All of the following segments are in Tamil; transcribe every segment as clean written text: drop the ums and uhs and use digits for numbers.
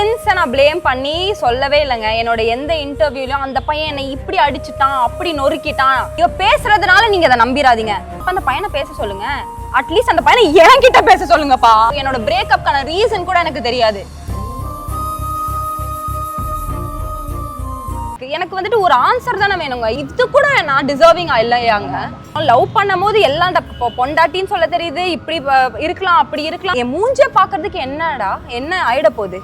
பிரின்ஸை நான் ப்ளேம் பண்ணி சொல்லவே இல்லைங்க. என்னோட எந்த இன்டர்வியூலையும் அந்த பையன் என்னை இப்படி அடிச்சுட்டான் அப்படி நொறுக்கிட்டான் இவ பேசுறதுனால நீங்க அதை நம்பிடாதீங்க. அந்த பையனை பேச சொல்லுங்க, அட்லீஸ்ட் அந்த பையனை என்கிட்ட பேச சொல்லுங்கப்பா. என்னோட பிரேக்கப்கான ரீசன் கூட எனக்கு தெரியாது. எனக்கு வந்துட்டு ஒரு ஆன்சர் தானே வேணுங்க. இது கூட நான் டிசர்விங்கா இல்லையாங்க? லவ் பண்ணும் போது எல்லாம் அந்த பொண்டாட்டின்னு சொல்ல தெரியுது, இப்படி இருக்கலாம் அப்படி இருக்கலாம். என் மூஞ்ச பாக்குறதுக்கு என்னடா என்ன ஆயிட போகுது?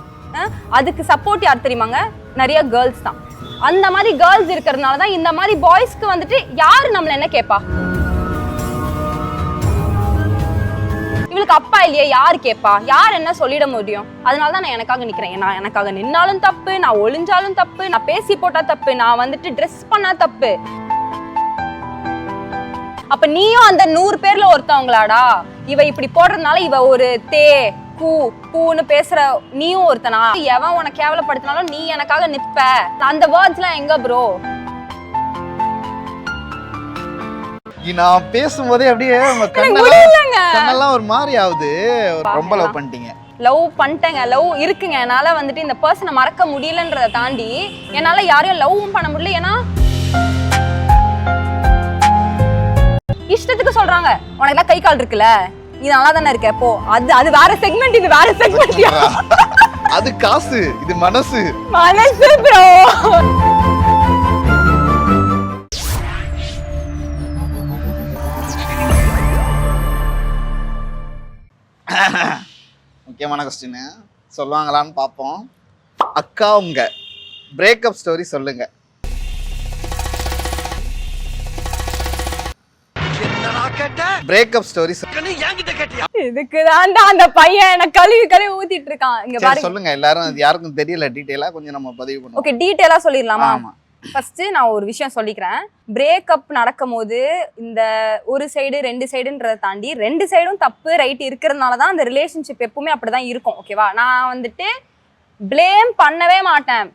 அதுக்கு சப்போர்ட் யார் தெரியுமாங்க? நிறைய கேர்ள்ஸ் தான். அந்த மாதிரி கேர்ள்ஸ் இருக்கிறதுனால தான் இந்த மாதிரி பாய்ஸ்க்கு வந்துட்டு யாரு நம்மள என்ன கேட்பா? இவளுக்கு அப்பா இல்லையே யாரு கேட்பா? யார் என்ன சொல்லிட முடியும்? அதனால தான் நான் எனக்காக நிக்கிறேன். நான் எனக்காக நின்னாலும் தப்பு, நான் ஒளிஞ்சாலும் தப்பு, நான் பேசி போட்டா தப்பு, நான் வந்துட்டு ட்ரெஸ் பண்ணா தப்பு. அப்ப நீயும் அந்த 100 பேர்ல ஒருத்தவங்களாடா? இவ இப்படி போடுறதுனால இவ ஒரு கூன்னு பேசுற நீயும் ஒருத்தனா? எவன் உனக்கு கேவலப்படுத்தினாலும் நீ எனக்காக நிற்ப. அந்த வேர்ட்ஸ் எல்லாம் எங்க ப்ரோ? நான் பேசும்போதே அப்படியே உங்க கண்ணெல்லாம் ஒரு மாதிரி ஆகுது. ரொம்ப லவ் பண்ணிட்டீங்க? லவ் பண்ணிட்டேங்க, லவ் இருக்குங்க. என்னால வந்துட்டு இந்த பர்சனை மறக்க முடியலன்றதை தாண்டி என்னால யாரையும் லவ்வும் பண்ண முடியல. ஏன்னா இஷ்டத்துக்கு சொல்றாங்க, உனக்கு எல்லாம் கை கால் இருக்குல்ல, இது நல்லா தானே இருக்க போ. அது வேற செக்மெண்ட், இது வேற செக்மெண்ட். அது காசு, இது மனசு ப்ரோ. முக்கியமான கொஸ்டின் சொல்லுவாங்களான்னு பார்ப்போம். அக்கா உங்க பிரேக்கப் ஸ்டோரி சொல்லுங்க. பிரேக்கப் ஸ்டோரி இதுக்குதான் அந்த பையன் எனக்கு கழுவி ஊத்திட்டு இருக்கான். இங்க பாருங்க, சொல்லுங்க. எல்லாரும் யாருக்கும் தெரியல, டீடைலா கொஞ்சம் நம்ம பதிவு பண்ணுவோம். ஓகே, டீடைலா சொல்லிடலாமா? ஃபர்ஸ்ட் நான் ஒரு விஷயம் சொல்லிக்கிறேன். பிரேக்கப் நடக்கும் போது இந்த ஒரு சைடு 2 சைடுன்றதை தாண்டி 2 சைடும் தப்பு ரைட் இருக்கிறதுனால தான் அந்த ரிலேஷன்ஷிப் எப்பவுமே அப்படிதான் இருக்கும். ஓகேவா? நான் வந்துட்டு பிளேம் பண்ணவே மாட்டேன்.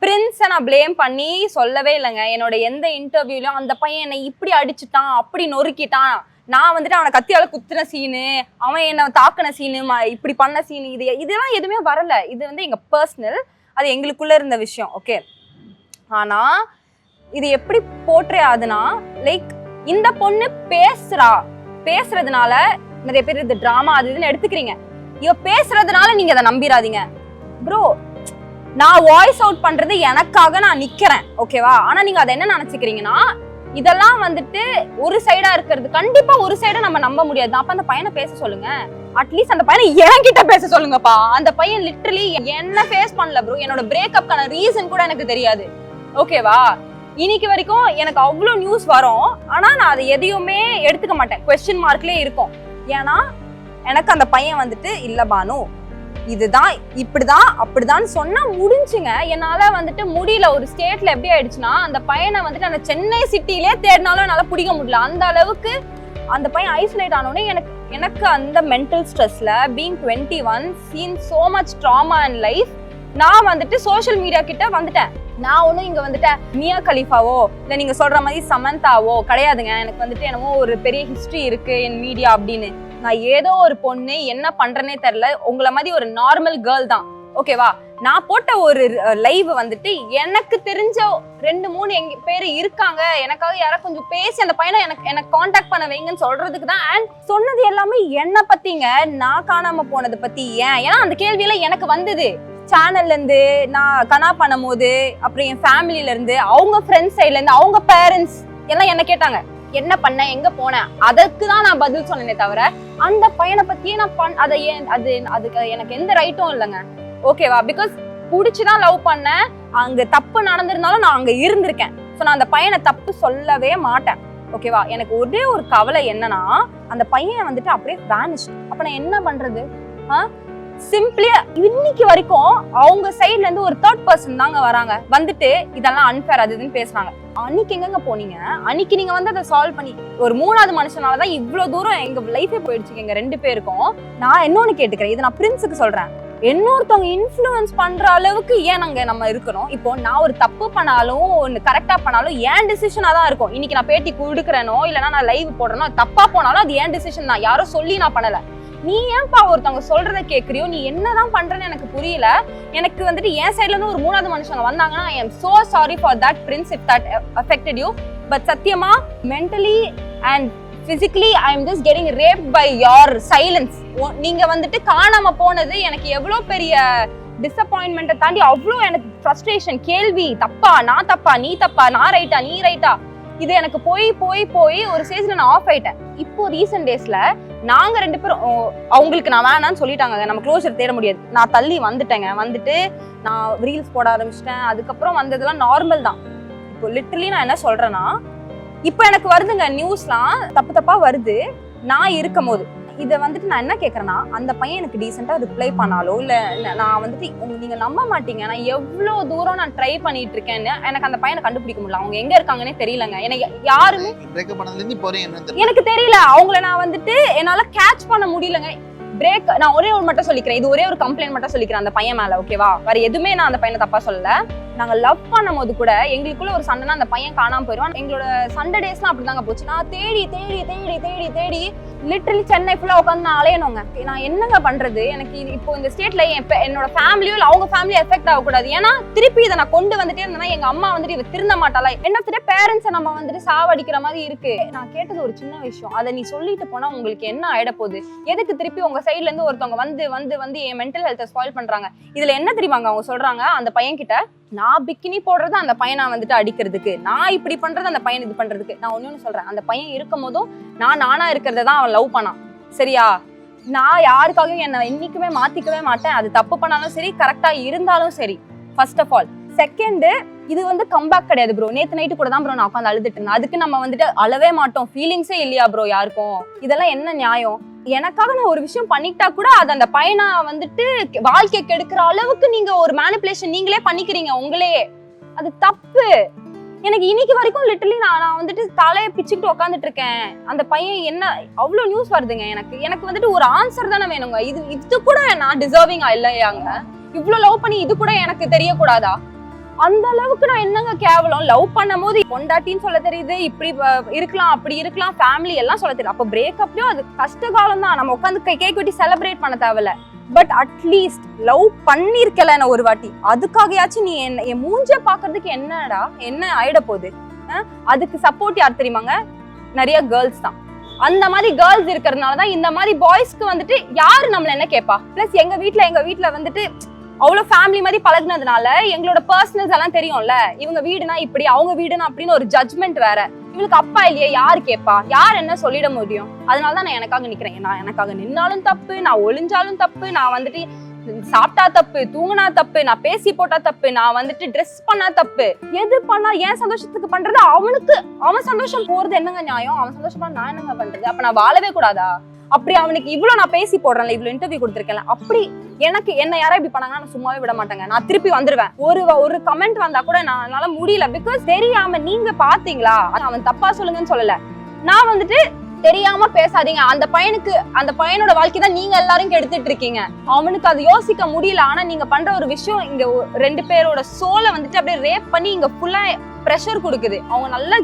பிரின்ஸை நான் ப்ளேம் பண்ணி சொல்லவே இல்லைங்க. என்னோட எந்த இன்டர்வியூலையும் அந்த பையன் என்னை இப்படி அடிச்சுட்டான் அப்படி நொறுக்கிட்டான், நான் வந்துட்டு அவனை கத்தியால குத்துன சீனு, அவன் என்ன தாக்குன சீனு, இப்படி பண்ண சீனு, இதெல்லாம் எதுவுமே வரல. இது வந்து எங்க பர்சனல், அது எங்களுக்குள்ள இருந்த விஷயம். ஓகே, ஆனா இது எப்படி போர்ட்ரே ஆகுதுன்னா, லைக் இந்த பொண்ணு பேசுறதுனால நிறைய பேர் இது டிராமா அது இதுன்னு எடுத்துக்கிறீங்க. இவ பேசுறதுனால நீங்க அதை நம்பிடாதீங்க ப்ரோ. நான் வாய்ஸ் அவுட் பண்றது எனக்காக நான் நிக்கிறேன், ஓகேவா? ஆனா நீங்க அதை என்ன நினைச்சுக்கிறீங்கன்னா, இதெல்லாம் வந்துட்டு ஒரு சைடா இருக்கிறது. கண்டிப்பா ஒரு சைடா நம்ம நம்ப முடியாது. அப்ப அந்த பையனை பேச சொல்லுங்க, அட்லீஸ்ட் அந்த பையனை என்கிட்ட பேச சொல்லுங்கப்பா. அந்த பையன் லிட்டரலி என்ன ஃபேஸ் பண்ணல ப்ரோ. என்னோட பிரேக்கப்கான ரீசன் கூட எனக்கு தெரியாது, ஓகேவா? இன்னைக்கு வரைக்கும் எனக்கு அவ்வளோ நியூஸ் வரும், ஆனா நான் அதை எதையுமே எடுத்துக்க மாட்டேன். குவெஸ்டின் மார்க்லயே இருக்கும். ஏன்னா எனக்கு அந்த பையன் வந்துட்டு இல்ல பானு, இதுதான் இப்படிதான் அப்படிதான் சொன்னா முடிஞ்சுங்க. என்னால வந்துட்டு முடியல. ஒரு ஸ்டேட்ல எப்படி ஆயிடுச்சுன்னா, அந்த பையனை வந்துட்டு அந்த சென்னை சிட்டிலே தேடினாலும் என்னால பிடிக்க முடியல. அந்த அளவுக்கு அந்த பையன் ஐசோலேட் ஆனோடனே எனக்கு அந்த மென்டல் ஸ்ட்ரெஸ்ல being 21 seen so much trauma in life, நான் வந்துட்டு சோஷியல் மீடியா கிட்ட வந்துட்டேன். நான் ஒன்றும் இங்க வந்துட்டு மியா கலீஃபாவோ இல்லை நீங்க சொல்ற மாதிரி சமந்தாவோ கிடையாதுங்க. எனக்கு வந்துட்டு என்னமோ ஒரு பெரிய ஹிஸ்டரி இருக்கு என் மீடியா அப்படின்னு. நான் ஏதோ ஒரு பொண்ணு, என்ன பண்றேனே தெரியல, உங்களை மாதிரி ஒரு நார்மல் கேர்ள் தான், ஓகேவா? நான் போட்ட ஒரு லைவ் வந்துட்டு எனக்கு தெரிஞ்ச 2-3 பேர் இருக்காங்க, எனக்காக யாரா கொஞ்சம் பேசி அந்த பையனை எனக்கு காண்டாக்ட் பண்ண வைங்கன்னு சொல்றதுக்கு தான். அண்ட் சொன்னது எல்லாமே என்ன பத்திங்க, நான் காணாம போனது பத்தி. ஏன்னா அந்த கேள்வியெல்லாம் எனக்கு வந்தது சேனல்ல இருந்து, நான் கனா பண்ணும் போது, அப்புறம் என் ஃபேமிலில இருந்து, அவங்க ஃப்ரெண்ட்ஸ் சைட்ல இருந்து, அவங்க பேரண்ட்ஸ் எல்லாம் என்ன கேட்டாங்க, என்ன பண்ண, எங்க போனேன். அதுக்கு தான் நான் பதில் சொன்னேனே தவிர அந்த பையனை பத்தியே நான் அதுக்கு எனக்கு எந்த ரைட்டும் இல்லைங்க, ஓகேவா? பிகாஸ் புடிச்சுதான் லவ் பண்ணேன். அங்க தப்பு நடந்திருந்தாலும் நான் அங்க இருந்திருக்கேன். ஸோ நான் அந்த பையனை தப்பு சொல்லவே மாட்டேன், ஓகேவா? எனக்கு ஒரே ஒரு கவலை என்னன்னா, அந்த பையன் வந்துட்டு அப்படியே வேனிஷ். அப்ப நான் என்ன பண்றது? சிம்பிளியா இன்னைக்கு வரைக்கும் அவங்க சைட்ல இருந்து ஒரு 3rd பர்சன் தாங்க வராங்க, வந்துட்டு இதெல்லாம் அன்ஃபேர் அது இதுன்னு பேசுறாங்க. அன்னைக்கு எங்க போனீங்க? அன்னைக்கு நீங்க வந்து அதை சால்வ் பண்ணி ஒரு 3வது மனுஷனாலதான் இவ்வளவு தூரம் எங்க லைஃபே போயிடுச்சு எங்க 2 பேருக்கும். நான் இன்னொன்னு கேட்டுக்கிறேன், இது நான் பிரின்ஸுக்கு சொல்றேன். இன்னொருத்தவங்க இன்ஃப்ளூயன்ஸ் பண்ற அளவுக்கு ஏன் நம்ம இருக்கணும்? இப்போ நான் ஒரு தப்பு பண்ணாலும் ஒன்னு கரெக்டா பண்ணாலும் ஏன் டிசிஷனா தான் இருக்கும். இன்னைக்கு நான் பேட்டி கொடுக்குறேனோ இல்லைன்னா நான் லைவ் போடுறேனோ, தப்பா போனாலும் அது ஏன் டிசிஷன் தான், யாரோ சொல்லி நான் பண்ணல. நீ ஏன்பா ஒருத்தவங்க சொல்றத கேக்குறியோ, நீ என்னதான் பண்றன்னு எனக்கு புரியல. எனக்கு வந்துட்டு என் சைட்ல இருந்து ஒரு 3வது மனுஷங்க வந்தாங்கன்னா I am so sorry for that prince if that affected you. But சத்தியமா mentally and physically I am just getting raped by your silence. நீங்க வந்துட்டு காணாம போனது எனக்கு எவ்வளவு பெரிய டிசப்பாயின்மெண்ட்டை தாண்டி அவ்வளோ எனக்கு ஃப்ரஸ்ட்ரேஷன், கேள்வி, தப்பா நான் தப்பா, நீ தப்பா, நான் ரைட்டா நீ ரைட்டா, இது எனக்கு போய் போய் போய் ஒரு ஸ்டேஜ்ல நான் ஆஃப் ஆயிட்டேன். இப்போ ரீசெண்ட் டேஸ்ல நாங்க 2 பேரும் அவங்களுக்கு நான் வேணான்னு சொல்லிட்டாங்க, நம்ம க்ளோஷர் தேட முடியாது, நான் தள்ளி வந்துட்டேங்க. வந்துட்டு நான் ரீல்ஸ் போட ஆரம்பிச்சிட்டேன். அதுக்கப்புறம் வந்ததெல்லாம் நார்மல் தான். இப்போ லிட்டரலி நான் என்ன சொல்றேன்னா, இப்போ எனக்கு வருதுங்க நியூஸ்லாம் தப்பு தப்பா வருது நான் இருக்கும் போது. இதை வந்துட்டு நான் என்ன கேட்கறேன்னா, அந்த பையன் எனக்கு டீசெண்டா ரிப்ளை பண்ணாலோ இல்ல நான் வந்துட்டு நீங்க நம்ப மாட்டீங்க, நான் எவ்வளவு தூரம் நான் ட்ரை பண்ணிட்டு இருக்கேன்னு எனக்கு அந்த பையனை கண்டுபிடிக்க முடியல. அவங்க எங்க இருக்காங்கன்னே தெரியலங்க. எனக்கு யாருமே எனக்கு தெரியல. அவங்கள நான் வந்துட்டு என்னால கேட்ச் பண்ண முடியலங்க. பிரேக் நான் ஒரே ஒரு மட்டும் சொல்லிக்கிறேன், இது ஒரே ஒரு கம்ப்ளைண்ட் மட்டும் சொல்லிக்கிறேன் அந்த பையன் மேல, ஓகேவா? வேற எதுவுமே நான் அந்த பையனை தப்பா சொல்லல. நாங்க லவ் பண்ணும் போது கூட எங்களுக்குள்ள ஒரு சண்டைனா அந்த பையன் காணாம போயிடுவான். எங்களோட சண்டே டேஸ்லாம் அப்படிதாங்க போச்சு. நான் தேடி தேடி தேடி தேடி தேடி லிட்டரலி சென்னை ஃபுல்லா உட்காந்து நான் அலையணுங்க. நான் என்னங்க பண்றது? எனக்கு இப்போ இந்த ஸ்டேட்ல என்னோட ஃபேமிலியோ இல்ல அவங்க ஃபேமிலி எஃபெக்ட் ஆகக்கூடாது. ஏன்னா திருப்பி இதை நான் கொண்டு வந்துட்டே இருந்தேன்னா எங்க அம்மா வந்துட்டு இவ திருந்த மாட்டாளா, என்ன பேரண்ட்ஸை நம்ம வந்துட்டு சாவடிக்கிற மாதிரி இருக்கு. நான் கேட்டது ஒரு சின்ன விஷயம், அதை நீ சொல்லிட்டு போனா உங்களுக்கு என்ன ஆயிட போகுது? எதுக்கு திருப்பி உங்க சைட்ல இருந்து ஒருத்தவங்க வந்து வந்து வந்து என் மென்டல் ஹெல்த்தை ஸ்பாயில் பண்றாங்க? இதுல என்ன தெரியுமாங்க அவங்க சொல்றாங்க, அந்த பையன் கிட்ட நான் பிக்கினி போடுறது அந்த பையனை வந்துட்டு அடிக்கிறதுக்கு, நான் இப்படி பண்றது அந்த பையன் இது பண்றதுக்கு. நான் ஒண்ணு சொல்றேன், அந்த பையன் இருக்கும் போதும் நானா இருக்கிறத தான் அவன் லவ் பண்ணான், சரியா? நான் யாருக்காகவும் என்னை என்னைக்குமே மாத்திக்கவே மாட்டேன். அது தப்பு பண்ணாலும் சரி, கரெக்டா இருந்தாலும் சரி. First of all. செகண்ட், இது வந்து கம்பேக் கிடையாது ப்ரோ. நேத்து நைட்டு கூட தான் ப்ரோ நான் உட்காந்து அழுதுட்டு இருந்தேன். அதுக்கு நம்ம வந்துட்டு அழவே மாட்டோம், ஃபீலிங்ஸே இல்லையா ப்ரோ யாருக்கும்? இதெல்லாம் என்ன நியாயம்? எனக்காக நான் ஒரு விஷயம் பண்ணிக்கிட்டா கூட அது அந்த பையனை வந்துட்டு வாழ்க்கை கெடுக்கிற அளவுக்கு நீங்க ஒரு மேனிபுலேஷன் நீங்களே பண்ணிக்கிறீங்க உங்களே. அது தப்பு. எனக்கு இன்னைக்கு வரைக்கும் லிட்டரலி நான் வந்துட்டு தலையை பிச்சுக்கிட்டு உட்காந்துட்டு இருக்கேன். அந்த பையன் என்ன அவ்வளவு நியூஸ் வருதுங்க. எனக்கு வந்துட்டு ஒரு ஆன்சர் தானே வேணுங்க. இது கூட நான் டிசர்விங்கா இல்லையாங்க? இவ்வளவு லவ் பண்ணி இது கூட எனக்கு தெரியக்கூடாதா? அந்த அளவுக்கு நான் என்னங்க கேவலம்? லவ் பண்ணும் போது பொண்டாட்டின்னு சொல்ல தெரியுது, இப்படி இருக்கலாம் அப்படி இருக்கலாம், ஃபேமிலி எல்லாம் சொல்ல தெரியும். அப்ப பிரேக்கப்லயும் அது கஷ்ட காலம் தான், நம்ம உட்காந்து கேக் வெட்டி செலிப்ரேட் பண்ண தேவையில்ல. பட் அட்லீஸ்ட் லவ் பண்ணிருக்கல ஒரு வாட்டி, அதுக்காகயாச்சும் நீ என் மூஞ்ச பாக்குறதுக்கு என்னடா என்ன ஆயிட போகுது? அதுக்கு சப்போர்ட் யார் தெரியுமாங்க? நிறைய கேர்ள்ஸ் தான். அந்த மாதிரி கேர்ள்ஸ் இருக்கிறதுனாலதான் இந்த மாதிரி பாய்ஸ்க்கு வந்துட்டு யாரு நம்மள என்ன கேட்பா? பிளஸ் எங்க வீட்டுல வந்துட்டு அவ்வளவு ஃபேமிலி மாதிரி பழகுனதுனால எங்களோட பர்சனல்ஸ் எல்லாம் தெரியும்ல. இவங்க வீடுனா இப்படி, அவங்க வீடுனா அப்படின்னு ஒரு ஜட்மெண்ட் வேற. இவளுக்கு அப்பா இல்லையே, யாரு கேட்பா? யார் என்ன சொல்லிட முடியும்? அதனாலதான் நான் எனக்காக நிக்கிறேன். நான் எனக்காக நின்னாலும் தப்பு, நான் ஒளிஞ்சாலும் தப்பு, நான் வந்துட்டு சாப்பிட்டா தப்பு, தூங்கினா தப்பு, நான் பேசி போட்டா தப்பு, நான் வந்துட்டு ட்ரெஸ் பண்ணா தப்பு. எது பண்ணா என் சந்தோஷத்துக்கு பண்றது, அவனுக்கு அவன் சந்தோஷம் போறது என்னங்க நியாயம்? அவன் சந்தோஷமா நான் என்னங்க பண்றது? அப்ப நான் வாழவே கூடாதா? அப்படி அவனுக்கு இவ்வளவு நான் பேசி போடுறேன்ல, இவ்வளவு இன்டர்வியூ கொடுத்துருக்கேன், அப்படி எனக்கு என்ன யாரா இப்படி பண்ணாங்கன்னா நான் சும்மாவே விட மாட்டேங்க. நான் திருப்பி வந்துருவேன். ஒரு கமெண்ட் வந்தா கூட என்னால முடியல. பிகாஸ் தெரியாம நீங்க பாத்தீங்களா, அவன் தப்பா சொல்லுங்கன்னு சொல்லல, நான் வந்துட்டு தெரியாம பேசாதீங்க. அந்த பையனோட வாழ்க்கை தான் நீங்க எல்லாரும் கெடுத்துட்டு இருக்கீங்க. அவனுக்கு அது யோசிக்க முடியல. ஆனா நீங்க பண்ற ஒரு விஷயம் இங்க 2 பேரோட சோலை வந்துட்டு அப்படியே ரேப் பண்ணி இங்க ஃபுல்லா பிரஷர் கொடுக்குது. அவங்க நல்லா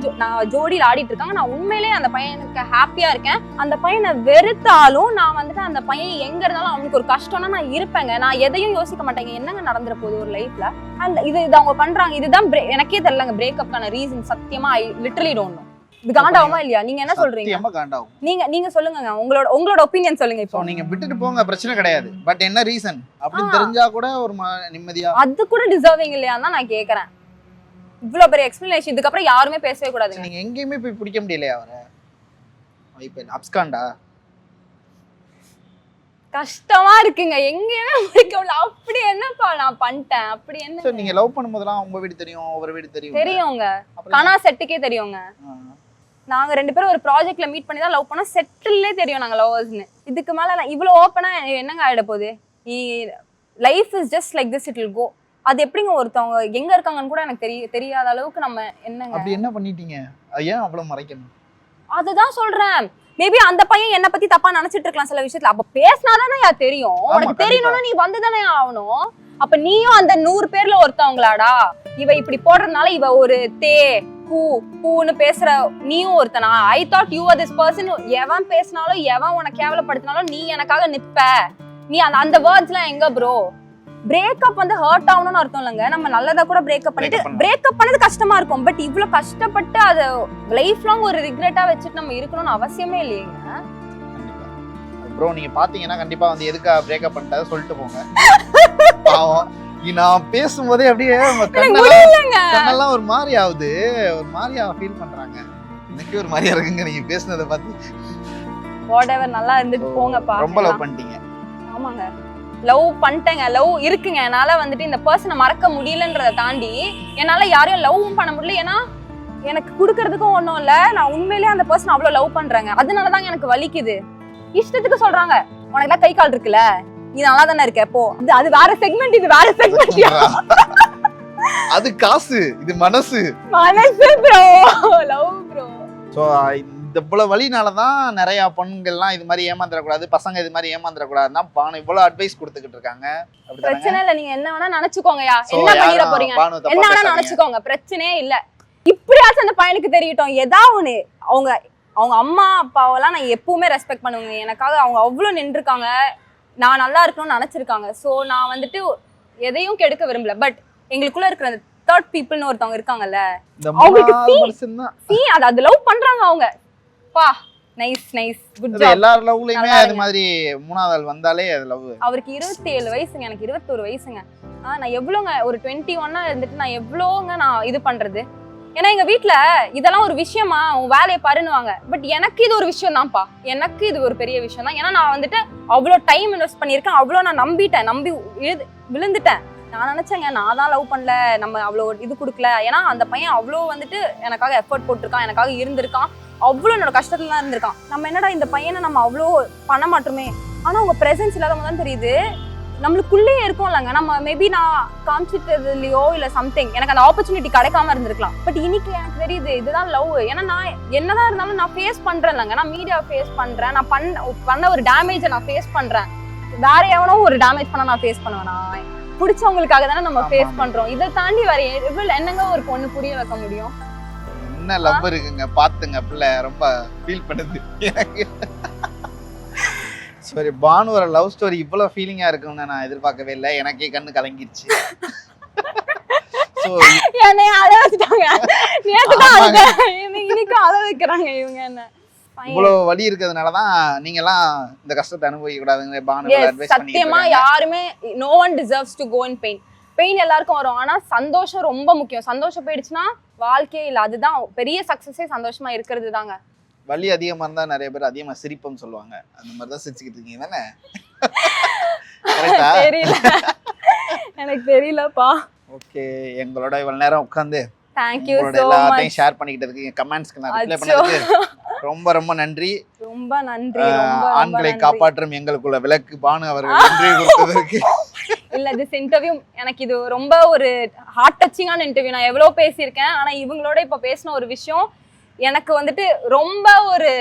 ஜோடியில் ஆடிட்டு இருக்காங்க. நான் உண்மையிலேயே அந்த பையனுக்கு ஹாப்பியா இருக்கேன். அந்த பையனை வெறுத்தாலும் நான் வந்துட்டு அந்த பையன் எங்க இருந்தாலும் அவனுக்கு ஒரு கஷ்டம்னா நான் இருப்பேங்க. நான் எதையும் யோசிக்க மாட்டேங்க, என்னங்க நடந்துற போகுது ஒரு லைஃப்ல. அண்ட் இது அவங்க பண்றாங்க. இதுதான் எனக்கே தெரியலங்க பிரேக்கப்கான ரீசன். சத்தியமா ஐ லிட்டரலி டோன்ட் நோ. இது காண்டாவுமா இல்லையா? நீங்க என்ன சொல்றீங்க? நீங்க சொல்லுங்க, உங்களோட ஒபினியன் சொல்லுங்க. இப்போ நீங்க விட்டுட்டு போங்க, பிரச்சனை கிடையாது. பட் என்ன ரீசன் அப்படி தெரிஞ்சா கூட ஒரு நிம்மதியா அது கூட டிசர்விங் இல்லையான்னு தான் நான் கேக்குறேன். இவ்வளவு பெரிய எக்ஸ்பிளனேஷன் இதுக்கப்புறம் யாருமே பேசவே கூடாது. நீங்க எங்கேயுமே போய் பிடிக்க முடியலையா அவரை? இப்ப அப்ஸ்காண்டா கஷ்டமா இருக்குங்க, எங்கேயுமே பிடிக்கல. அப்படி என்னப்பா நான் பண்ணிட்டேன்? அப்படி என்ன? நீங்க லவ் பண்ணும்போதெல்லாம் உங்க வீடு தெரியும், அவர் வீடு தெரியுங்க. கனா செட்டுக்கே தெரியுங்க. நாங்க 2 பேரும் ஒரு ப்ராஜெக்ட்ல மீட் பண்ணி தான் லவ் பண்ணோம். செட்டில்லே தெரியும் நாங்க லவ்வர்ஸ்னு. இதுக்கு மேல இவ்வளவு ஓப்பனா என்னங்க ஆயிட போகுது? Life is just like this, it will go. அது எப்படிங்க ஒருத்தவங்க எங்க இருக்காங்கன்னு கூட எனக்கு தெரியாத அளவுக்கு நம்ம என்னங்க அப்படி என்ன பண்ணிட்டீங்க? ஏன் அவ்வளவு மறைக்கணும்? அதுதான் சொல்றேன். மேபி அந்த பையன் என்ன பத்தி தப்பா நினைச்சிட்டு இருக்கலாம் சில விஷயத்துல. அப்ப பேசினாதானே தெரியும். உனக்கு தெரியணும்னா நீ வந்துதானே ஆகணும். அப்ப நீயும் அந்த 100 பேர்ல ஒருத்தவங்களாடா? இவ இப்படி போடுறதுனால இவ ஒரு பூன்னு பேசுற நீயும் ஒருத்தனா? I thought you are this person. எவன் பேசினாலும் எவன் உனக்கு கேவலப்படுத்தினாலும் நீ எனக்காக நிப்ப. நீ அந்த வேர்ட்ஸ்லாம் எங்க ப்ரோ? பிரேக்கப் வந்து ஹர்ட் ஆகணும்னு அர்த்தம் இல்லைங்க. நம்ம நல்லதா கூட பிரேக்கப் பண்ணிட்டு பிரேக்கப் பண்ணது கஷ்டமா இருக்கும். பட் இவ்வளவு கஷ்டப்பட்டு அதை லைஃப் லாங் ஒரு ரிக்ரெட்டா வச்சுட்டு நம்ம இருக்கணும்னு அவசியமே இல்லையேங்க. ப்ரோ நீங்க பாத்தீங்கன்னா கண்டிப்பா வந்து எதுக்கா பிரேக்கப் பண்ணிட்டா சொல்லிட்டு போங்க. பாவம் நான் பேசும்போதே அப்படியே உங்க கண்ணெல்லாம் ஒரு மாதிரி ஆகுது. ஒரு மாதிரியா ஃபீல் பண்றாங்க. எனக்கு ஒரு மாதிரியா இருக்குங்க நீங்க பேசுனதை பார்த்து. வாட்எவர், நல்லா இருந்துட்டு போங்கப்பா. ரொம்ப லவ் பண்ணிட்டீங்க. ஆமாங்க, லவ் பண்ணிட்டேங்க. லவ் இருக்குங்க. என்னால வந்துட்டு இந்த பர்சனை மறக்க முடியலன்றதை தாண்டி என்னால யாரையும் லவ்வும் பண்ண முடியல. ஏன்னா எனக்கு கொடுக்கறதுக்கும் ஒன்றும் இல்லை. நான் உண்மையிலேயே அந்த பர்சன் அவ்வளோ லவ் பண்றேங்க. அதனாலதாங்க எனக்கு வலிக்குது. இஷ்டத்துக்கு சொல்றாங்க உனக்குலாம் கை கால் இருக்குல்ல, நீ நல்லா தானே இருக்க போ. அது வேற செக்மெண்ட், இது வேற செக்மெண்ட். அது காசு, இது மனசு. மனசு ப்ரோ, லவ் ப்ரோ. சோ இந்த போல வழினாலதான் நிறைய பெண்கள்லாம் இது மாதிரி ஏமாந்துடக்கூடாது, பசங்க இது மாதிரி ஏமாந்துடக்கூடாதுன்னா பானு இவ்வளவு அட்வைஸ் கொடுத்துக்கிட்டு இருக்காங்க. பிரச்சனை இல்ல, நீங்க என்ன வேணா நினைச்சுக்கோங்கயா. என்ன பண்ணிட போறீங்க, என்ன வேணா நினைச்சுக்கோங்க, பிரச்சனையே இல்ல. இப்படியாச்சும் அந்த பையனுக்கு தெரியட்டும் ஏதா ஒண்ணு. அவங்க அம்மா அப்பாவெல்லாம் நான் எப்பவுமே ரெஸ்பெக்ட் பண்ணுவேங்க. எனக்காக அவங்க அவ்வளவு நின்றுருக்காங்க. நான் நல்லா இருக்கணும்னு நினைச்சிருக்காங்க. சோ நான் வந்துட்டு எதையும் கெடுக்க விரும்பல. பட் எங்களுக்குள்ள இருக்கிற அந்த தேர்ட் பீப்புள்னு ஒருத்தவங்க இருக்காங்கல்ல, அவங்களுக்கு அது லவ் பண்றாங்க அவங்க. பா நைஸ் நைஸ், குட் ஜாப். எல்லார் லவ்லயுமே அது மாதிரி மூணாவது ஆள் வந்தாலே அது லவ். அவருக்கு 27 வயசுங்க, எனக்கு 21 வயசுங்க. நான் எவ்வளோங்க ஒரு 21 இருந்துட்டு நான் எவ்வளோங்க நான் இது பண்றது. ஏன்னா எங்க வீட்டுல இதெல்லாம் ஒரு விஷயமா, உன் வேலையை பாருன்னுவாங்க. பட் எனக்கு இது ஒரு விஷயம் தான்ப்பா. எனக்கு இது ஒரு பெரிய விஷயம் தான். ஏன்னா நான் வந்துட்டு அவ்வளோ டைம் இன்வெஸ்ட் பண்ணியிருக்கேன். அவ்வளோ நான் நம்பிட்டேன், நம்பி விழுந்துட்டேன். நான் நினைச்சேங்க நான் தான் லவ் பண்ணல, நம்ம அவ்வளோ இது கொடுக்கல. ஏன்னா அந்த பையன் அவ்வளோ வந்துட்டு எனக்காக எஃபர்ட் போட்டிருக்கான், எனக்காக இருந்திருக்கான், அவ்வளோ என்னோட கஷ்டத்துல தான் இருந்திருக்கான். நம்ம என்னடா இந்த பையனை நம்ம அவ்வளோ பண்ண மாட்டோமே. ஆனா உங்க பிரசன்ஸ் இல்லாதவங்க தான் தெரியுது நம்மளுக்குள்ளேயே இருக்கும் இல்லைங்க. நம்ம மேபி நான் காமிச்சிட்டதுலையோ இல்லை சம்திங் எனக்கு அந்த ஆப்பர்ச்சுனிட்டி கிடைக்காம இருந்திருக்கலாம். பட் இன்னைக்கு எனக்கு தெரியுது இதுதான் லவ். ஏன்னா நான் என்னதான் இருந்தாலும் நான் ஃபேஸ் பண்றேன் இல்லைங்க. நான் மீடியா ஃபேஸ் பண்றேன், நான் பண்ண ஒரு டேமேஜை நான் ஃபேஸ் பண்றேன். வேற எவனோ ஒரு டேமேஜ் பண்ணா நான் ஃபேஸ் பண்ணுவேனா? பிடிச்சவங்களுக்காக தானே நம்ம ஃபேஸ் பண்றோம். இதை தாண்டி வேற எவ்வளவு என்னங்க ஒரு பொண்ணு புரிய வைக்க முடியும்? என்ன லவ் இருக்குங்க பாத்துங்க. பிள்ளை ரொம்ப ஃபீல் பண்ணுது எனக்கு. சரி, பானுவோட லவ் ஸ்டோரி இவ்வளவு ஃபீலிங்கா இருக்கும்னு நான் எதிர்பார்க்கவே இல்லை. எனக்கே கண்ணு கலங்கிருச்சு. என்னைய அழ வச்சுட்டாங்க. இன்னைக்கும் அழ வைக்கிறாங்க இவங்க. என்ன இவ்வளவு வலி இருக்கிறதுனாலதான் நீங்க எல்லாம் இந்த கஷ்டத்தை அனுபவிக்க கூடாதுங்க. பானு அட்வைஸ் பண்ணி சத்தியமா யாருமே no one deserves to go in pain. Pain எல்லாருக்கும் வரும். ஆனா சந்தோஷம் ரொம்ப முக்கியம். சந்தோஷம் போயிடுச்சுன்னா வாழ்க்கையே இல்ல. அதுதான் பெரிய சக்சஸே, சந்தோஷமா இருக்கிறது தாங்க. வலி அதிகமா இருந்தா நிறைய பேர் அதிகமா சிரிப்புன்னு சொல்லுவாங்க. அந்த மாதிரிதான் சிரிச்சுக்கிட்டு இருக்கீங்க தானே? தெரியல, எனக்கு தெரியலப்பா. ஓகே, எங்களோட இவ்வளவு நேரம் உட்கார்ந்து Thank you so much. எல்லாத்தையும் ஷேர் பண்ணிக்கிட்டு இருக்கீங்க. கமெண்ட்ஸ்க்கு நான் ரிப்ளை பண்ணதுக்கு ரொம்ப ரொம்ப நன்றி. ரொம்ப நன்றி. ஆண்களை காப்பாற்றும் எங்களுக்குள்ள விளக்கு பானு அவர்கள் நன்றி கொடுத்ததற்கு. இல்ல திஸ் இன்டர்வியூ எனக்கு இது ரொம்ப ஒரு ஹார்ட் டச்சிங்கான இன்டர்வியூ. நான் எவ்வளவு பேசியிருக்கேன். ஆனா இவங்களோட இப்ப பேசின ஒரு விஷயம் எனக்கு வந்துட்டு ரொம்ப ஒரு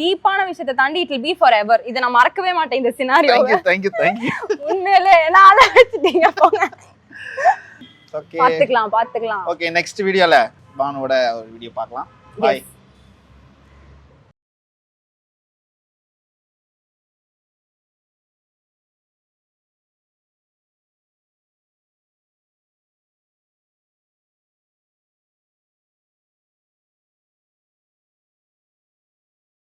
டீப்பான விஷயத்தை தாண்டி it will be for ever. இதை நான் மறக்கவே மாட்டேன் இந்த சினாரியோ. தேங்க்யூ. உண்மையிலே நான் அழ வச்சுட்டீங்க போங்க. ஓகே, பாத்துக்கலாம். ஓகே, நெக்ஸ்ட் வீடியோல பானுவோட ஒரு வீடியோ பார்க்கலாம். பாய்.